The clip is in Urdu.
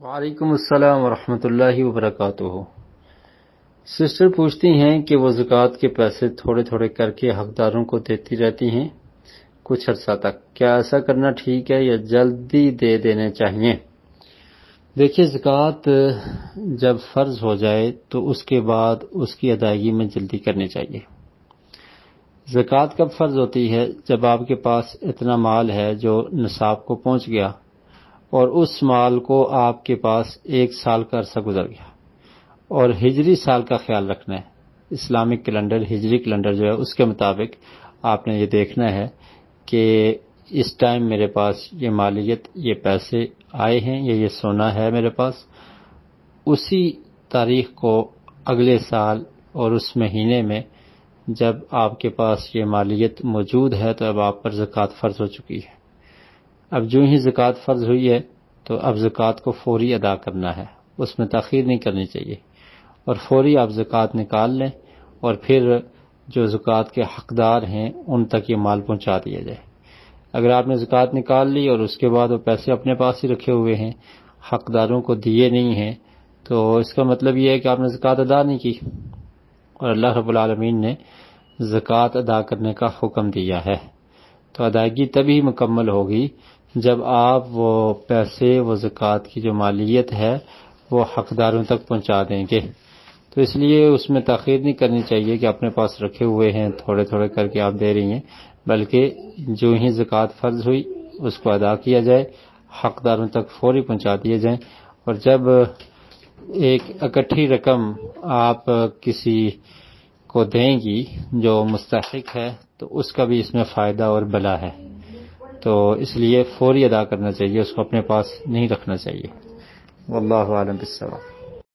وعلیکم السلام ورحمۃ اللہ وبرکاتہ۔ سسٹر پوچھتی ہیں کہ وہ زکوٰۃ کے پیسے تھوڑے تھوڑے کر کے حقداروں کو دیتی رہتی ہیں کچھ عرصہ تک، کیا ایسا کرنا ٹھیک ہے یا جلدی دے دینے چاہیے؟ دیکھیے، زکوٰۃ جب فرض ہو جائے تو اس کے بعد اس کی ادائیگی میں جلدی کرنی چاہیے۔ زکوٰۃ کب فرض ہوتی ہے؟ جب آپ کے پاس اتنا مال ہے جو نصاب کو پہنچ گیا اور اس مال کو آپ کے پاس 1 سال کا عرصہ گزر گیا، اور ہجری سال کا خیال رکھنا ہے۔ اسلامک کیلنڈر، ہجری کیلنڈر جو ہے اس کے مطابق آپ نے یہ دیکھنا ہے کہ اس ٹائم میرے پاس یہ مالیت، یہ پیسے آئے ہیں یا یہ سونا ہے میرے پاس، اسی تاریخ کو اگلے سال اور اس مہینے میں جب آپ کے پاس یہ مالیت موجود ہے تو اب آپ پر زکوٰۃ فرض ہو چکی ہے۔ اب جو ہی زکوٰۃ فرض ہوئی ہے تو اب زکوٰۃ کو فوری ادا کرنا ہے، اس میں تاخیر نہیں کرنی چاہیے، اور فوری آپ زکوٰۃ نکال لیں اور پھر جو زکوٰۃ کے حقدار ہیں ان تک یہ مال پہنچا دیا جائے۔ اگر آپ نے زکوٰۃ نکال لی اور اس کے بعد وہ پیسے اپنے پاس ہی رکھے ہوئے ہیں، حقداروں کو دیے نہیں ہیں، تو اس کا مطلب یہ ہے کہ آپ نے زکوٰۃ ادا نہیں کی، اور اللہ رب العالمین نے زکوٰۃ ادا کرنے کا حکم دیا ہے۔ تو ادائیگی تبھی مکمل ہوگی جب آپ وہ پیسے، وہ زکوٰۃ کی جو مالیت ہے وہ حقداروں تک پہنچا دیں گے۔ تو اس لیے اس میں تاخیر نہیں کرنی چاہیے کہ اپنے پاس رکھے ہوئے ہیں تھوڑے تھوڑے کر کے آپ دے رہی ہیں، بلکہ جو ہی زکوٰۃ فرض ہوئی اس کو ادا کیا جائے، حقداروں تک فوری پہنچا دیے جائیں، اور جب ایک اکٹھی رقم آپ کسی کو دیں گی جو مستحق ہے تو اس کا بھی اس میں فائدہ اور بھلا ہے، تو اس لیے فوری ادا کرنا چاہیے، اس کو اپنے پاس نہیں رکھنا چاہیے۔ واللہ اعلم بالصواب۔